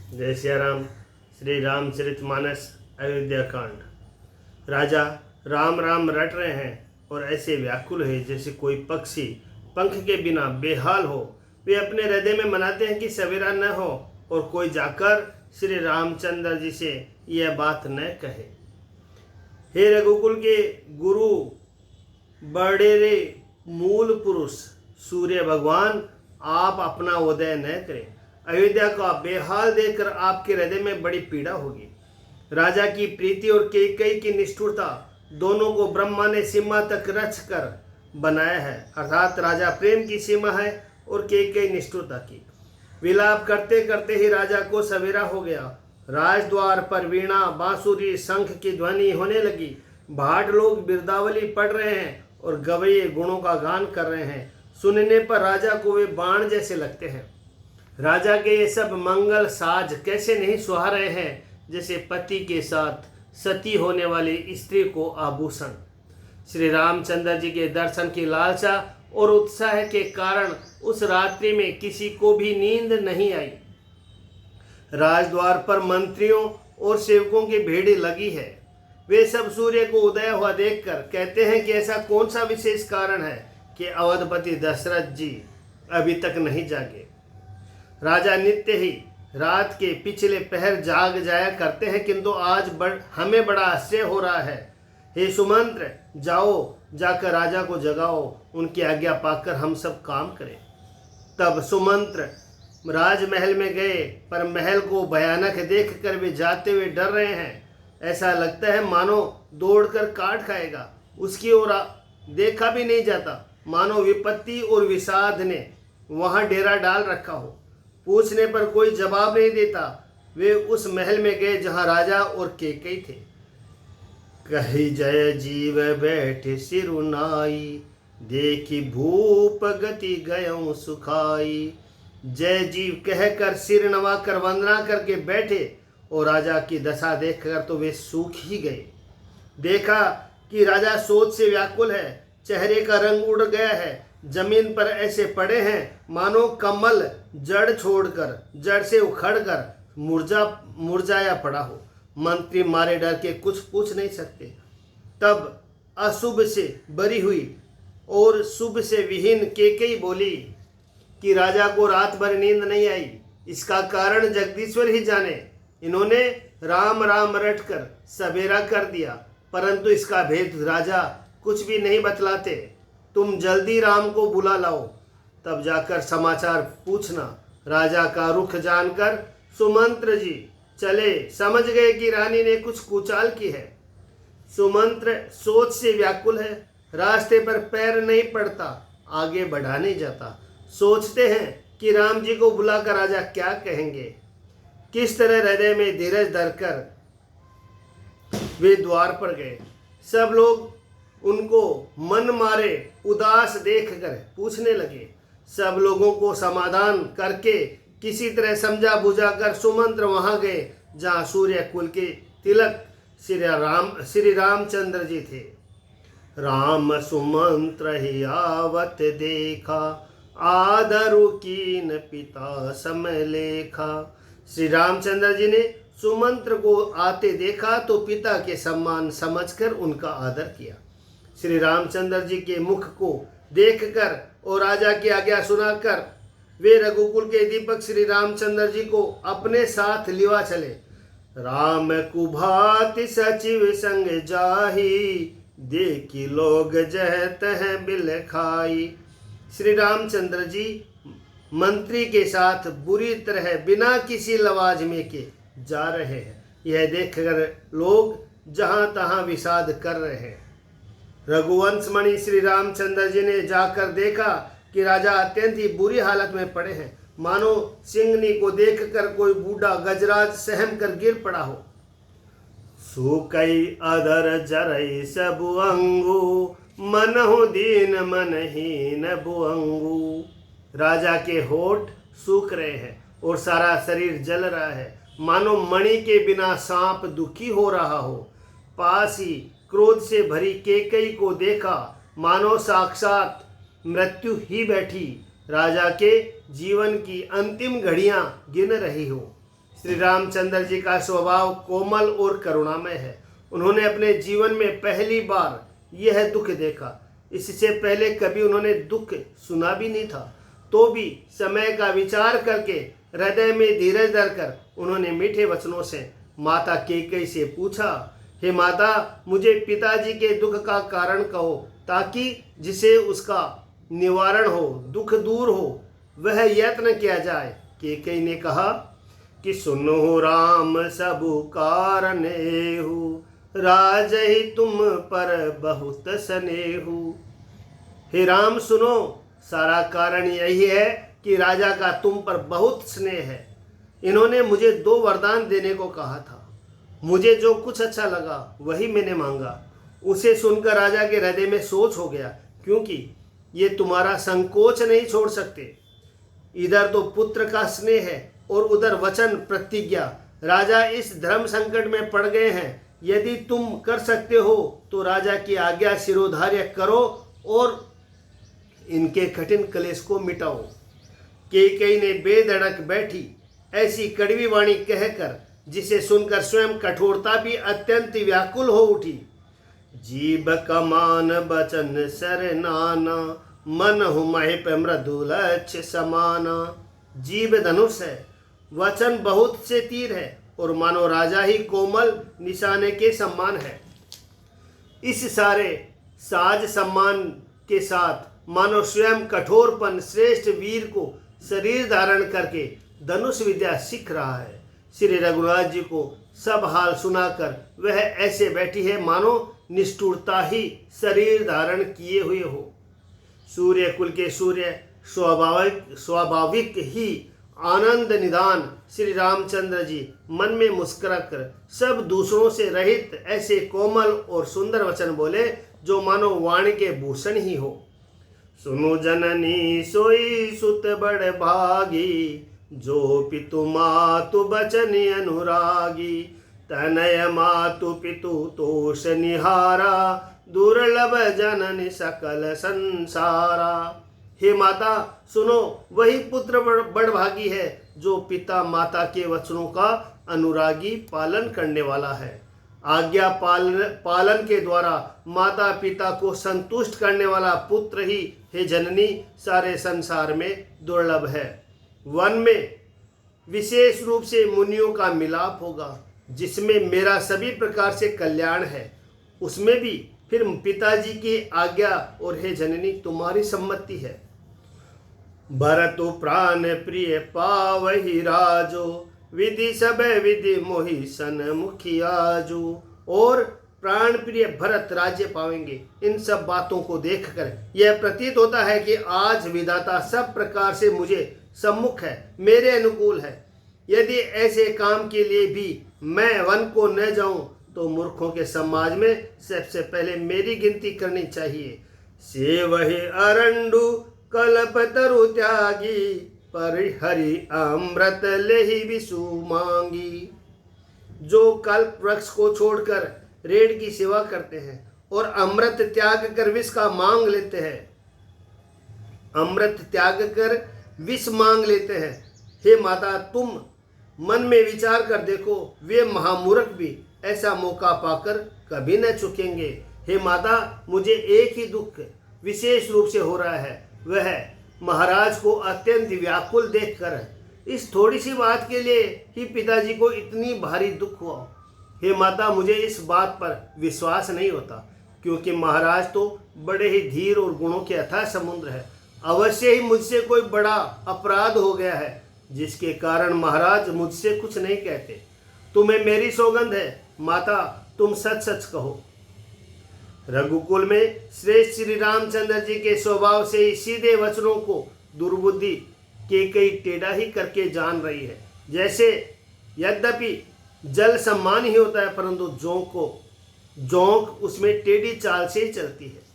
जय सिया राम। श्री रामचरितमानस अयोध्या कांड। राजा राम राम रट रहे हैं और ऐसे व्याकुल है जैसे कोई पक्षी पंख के बिना बेहाल हो। वे अपने हृदय में मनाते हैं कि सवेरा न हो और कोई जाकर श्री रामचंद्र जी से यह बात न कहे। हे रघुकुल के गुरु बड़ेरे मूल पुरुष सूर्य भगवान, आप अपना उदय न करें। अयोध्या का बेहाल देखकर आपके हृदय में बड़ी पीड़ा होगी। राजा की प्रीति और कैकेयी की निष्ठुरता दोनों को ब्रह्मा ने सीमा तक रच कर बनाया है। अर्थात राजा प्रेम की सीमा है और कैकेयी निष्ठुरता की। विलाप करते करते ही राजा को सवेरा हो गया। राजद्वार पर वीणा बांसुरी शंख की ध्वनि होने लगी। भाट लोग बिरदावली पढ़ रहे हैं और गवैये गुणों का गान कर रहे हैं। सुनने पर राजा को वे बाण जैसे लगते हैं। राजा के ये सब मंगल साज कैसे नहीं सुहा रहे हैं, जैसे पति के साथ सती होने वाली स्त्री को आभूषण। श्री रामचंद्र जी के दर्शन की लालसा और उत्साह के कारण उस रात्रि में किसी को भी नींद नहीं आई। राजद्वार पर मंत्रियों और सेवकों की भीड़ लगी है। वे सब सूर्य को उदय हुआ देखकर कहते हैं कि ऐसा कौन सा विशेष कारण है कि अवधपति दशरथ जी अभी तक नहीं जागे। राजा नित्य ही रात के पिछले पहर जाग जाया करते हैं, किंतु आज हमें बड़ा आश्चर्य हो रहा है। हे सुमंत्र, जाओ जाकर राजा को जगाओ, उनकी आज्ञा पाकर हम सब काम करें। तब सुमंत्र राजमहल में गए, पर महल को भयानक देखकर वे जाते हुए डर रहे हैं। ऐसा लगता है मानो दौड़कर काट खाएगा। उसकी ओर देखा भी नहीं जाता, मानो विपत्ति और विषाद ने वहां डेरा डाल रखा हो। पूछने पर कोई जवाब नहीं देता। वे उस महल में गए जहां राजा और कैकेयी थे। कही जय जीव बैठे सिरुनाई, देखी भूप गति गयों सुखाई। जय जीव कहकर सिर नवाकर वंदना करके बैठे और राजा की दशा देखकर तो वे सूख ही गए। देखा कि राजा सोच से व्याकुल है, चेहरे का रंग उड़ गया है, जमीन पर ऐसे पड़े हैं मानो कमल जड़ से उखड़कर मुरझाया पड़ा हो। मंत्री मारे डर के कुछ पूछ नहीं सकते। तब अशुभ से बरी हुई और शुभ से विहीन कैकेयी बोली कि राजा को रात भर नींद नहीं आई। इसका कारण जगदीश्वर ही जाने। इन्होंने राम राम रटकर सवेरा कर दिया, परंतु इसका भेद राजा कुछ भी नहीं बतलाते। तुम जल्दी राम को बुला लाओ, तब जाकर समाचार पूछना। राजा का रुख जानकर सुमंत्र जी चले, समझ गए कि रानी ने कुछ कुचाल की है। सुमंत्र सोच से व्याकुल है, रास्ते पर पैर नहीं पड़ता, आगे बढ़ा नहीं जाता। सोचते हैं कि राम जी को बुलाकर राजा क्या कहेंगे। किस तरह हृदय में धीरज धरकर वे द्वार पर गए। सब लोग उनको मन मारे उदास देखकर पूछने लगे। सब लोगों को समाधान करके किसी तरह समझा बुझाकर सुमंत्र वहां गए जहां सूर्य कुल के तिलक श्री रामचंद्र जी थे। राम सुमंत्र ही आवत देखा, आदरु कीन पिता समय लेखा। श्री रामचंद्र जी ने सुमंत्र को आते देखा तो पिता के सम्मान समझकर उनका आदर किया। श्री रामचंद्र जी के मुख को देखकर और राजा की आज्ञा सुनाकर वे रघुकुल के दीपक श्री रामचंद्र जी को अपने साथ लिवा चले। राम कुभाति सचिव संग जाही, देखी लोग जहत है बिल खाई। श्री रामचंद्र जी मंत्री के साथ बुरी तरह बिना किसी लवाजमे के जा रहे हैं। यह देखकर लोग जहां तहां विषाद कर रहे हैं। रघुवंश मणि श्री रामचंद्र जी ने जाकर देखा कि राजा अत्यंत ही बुरी हालत में पड़े हैं, मानो सिंगनी को देखकर कोई बूढ़ा गजराज सहम कर गिर पड़ा हो। सुकई अधर जरई सब अंगू, मनहु दीन मनहीन बुअंगू। राजा के होठ सूख रहे हैं और सारा शरीर जल रहा है, मानो मणि के बिना सांप दुखी हो रहा हो। पास ही क्रोध से भरी कैकेयी को देखा, मानो साक्षात मृत्यु ही बैठी राजा के जीवन की अंतिम घड़ियां गिन रही हो। श्री रामचंद्र जी का स्वभाव कोमल और करुणामय है। उन्होंने अपने जीवन में पहली बार यह दुख देखा। इससे पहले कभी उन्होंने दुख सुना भी नहीं था। तो भी समय का विचार करके हृदय में धीरज धरकर उन्होंने मीठे वचनों से माता कैकेयी से पूछा, हे माता, मुझे पिताजी के दुख का कारण कहो, ताकि जिसे उसका निवारण हो, दुख दूर हो, वह यत्न किया जाए। कैकेयी ने कहा कि सुनो राम सबु कारणेहु, राज ही तुम पर बहुत स्नेहु। हे राम सुनो, सारा कारण यही है कि राजा का तुम पर बहुत स्नेह है। इन्होंने मुझे 2 वरदान देने को कहा था। मुझे जो कुछ अच्छा लगा वही मैंने मांगा। उसे सुनकर राजा के हृदय में सोच हो गया, क्योंकि ये तुम्हारा संकोच नहीं छोड़ सकते। इधर तो पुत्र का स्नेह है और उधर वचन प्रतिज्ञा। राजा इस धर्म संकट में पड़ गए हैं। यदि तुम कर सकते हो तो राजा की आज्ञा शिरोधार्य करो और इनके कठिन क्लेश को मिटाओ। कैकेयी ने बेधड़क बैठी ऐसी कड़वी वाणी कहकर, जिसे सुनकर स्वयं कठोरता भी अत्यंत व्याकुल हो उठी। जीभ कमान बचन सर नाना, मन हूँ महिप मृदुल अच्छ समाना। जीभ धनुष है, वचन बहुत से तीर है, और मानो राजा ही कोमल निशाने के सम्मान है। इस सारे साज सम्मान के साथ मानो स्वयं कठोरपन श्रेष्ठ वीर को शरीर धारण करके धनुष विद्या सीख रहा है। श्री रघुनाथ जी को सब हाल सुनाकर वह ऐसे बैठी है मानो निष्ठुरता ही शरीर धारण किए हुए हो। सूर्य कुल के सूर्य स्वाभाविक ही आनंद निदान श्री रामचंद्र जी मन में मुस्कुरा कर सब दूसरों से रहित ऐसे कोमल और सुंदर वचन बोले, जो मानो वाणी के भूषण ही हो। सुनो जननी सोई सुत बड़ भागी, जो पितु मातु बचन अनुरागी। तनय मातु पितु तोष निहारा, दुर्लभ जननी सकल संसारा। हे माता सुनो, वही पुत्र बड़ भागी है जो पिता माता के वचनों का अनुरागी पालन करने वाला है। आज्ञा पालन के द्वारा माता पिता को संतुष्ट करने वाला पुत्र ही हे जननी सारे संसार में दुर्लभ है। वन में विशेष रूप से मुनियों का मिलाप होगा, जिसमें मेरा सभी प्रकार से कल्याण है। उसमें भी फिर पिताजी की आज्ञा और हे जननी तुम्हारी सम्मति है। भरतु प्राण प्रिय पावहि राजो, विधि सब विधि मोहि सन मुखियाजो। और प्राण प्रिय भरत राज्य पावेंगे। इन सब बातों को देखकर यह प्रतीत होता है कि आज विधाता सब प्रकार से मुझे सम्मुख है, मेरे अनुकूल है। यदि ऐसे काम के लिए भी मैं वन को न जाऊं तो मूर्खों के समाज में सबसे पहले मेरी गिनती करनी चाहिए। से वही अरंडु कल्पतरु त्यागी, पर हरि अमृत लेहि विषु मांगी। जो कल्प वृक्ष को छोड़कर रेड़ की सेवा करते हैं और अमृत त्याग कर विष का मांग लेते हैं, अमृत त्याग कर विष मांग लेते हैं। हे माता तुम मन में विचार कर देखो, वे महामूर्ख भी ऐसा मौका पाकर कभी न चुकेंगे। हे माता मुझे एक ही दुख विशेष रूप से हो रहा है, वह महाराज को अत्यंत व्याकुल देखकर। इस थोड़ी सी बात के लिए ही पिताजी को इतनी भारी दुख हुआ। हे माता मुझे इस बात पर विश्वास नहीं होता, क्योंकि महाराज तो बड़े ही धीर और गुणों के अथाह समुद्र है। अवश्य ही मुझसे कोई बड़ा अपराध हो गया है, जिसके कारण महाराज मुझसे कुछ नहीं कहते। तुम्हें मेरी सौगंध है माता, तुम सच सच कहो। रघुकुल में श्रेष्ठ श्री रामचंद्र जी के स्वभाव से ही सीधे वचनों को दुर्बुद्धि कैकेयी टेढ़ा ही करके जान रही है। जैसे यद्यपि जल सम्मान ही होता है, परंतु जोंक उसमें टेढ़ी चाल से ही चलती है।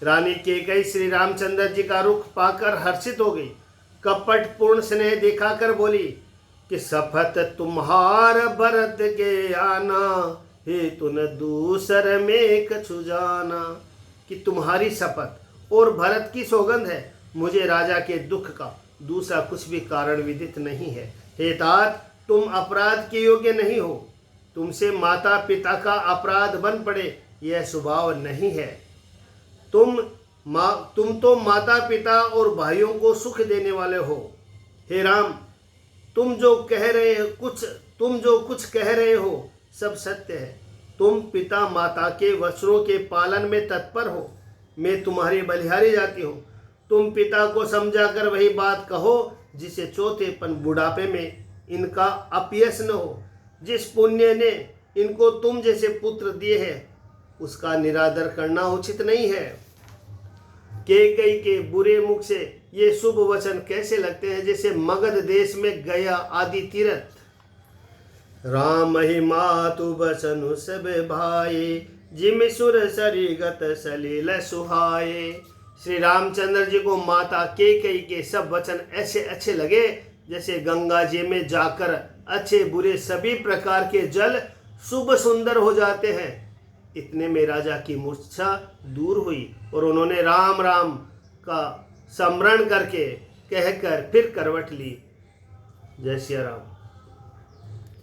रानी कैकेयी श्री रामचंद्र जी का रुख पाकर हर्षित हो गई। कपट पूर्ण स्नेह दिखाकर बोली कि शपथ तुम्हार भरत के आना, हे तुन दूसर में कछु जाना। कि तुम्हारी शपथ और भरत की सौगंध है, मुझे राजा के दुख का दूसरा कुछ भी कारण विदित नहीं है। हे तात तुम अपराध के योग्य नहीं हो। तुमसे माता पिता का अपराध बन पड़े, यह स्वभाव नहीं है। तुम तो माता पिता और भाइयों को सुख देने वाले हो। हे राम, तुम जो कुछ कह रहे हो सब सत्य है। तुम पिता माता के वचनों के पालन में तत्पर हो। मैं तुम्हारी बलिहारी जाती हूँ। तुम पिता को समझा कर वही बात कहो जिसे चौथेपन बुढ़ापे में इनका अपयश न हो। जिस पुण्य ने इनको तुम जैसे पुत्र दिए हैं उसका निरादर करना उचित नहीं है। कैकेयी के बुरे मुख से ये शुभ वचन कैसे लगते हैं जैसे मगध देश में गया आदि तीर्थ। राम ही मातु बसनु सब भाए, जिम सुर सरीगत सलील सुहाए। श्री रामचंद्र जी को माता कैकेयी के सब वचन ऐसे अच्छे लगे जैसे गंगा जी में जाकर अच्छे बुरे सभी प्रकार के जल शुभ सुंदर हो जाते हैं। इतने में राजा की मूर्छा दूर हुई और उन्होंने राम राम का स्मरण करके कहकर फिर करवट ली। जय श्री राम।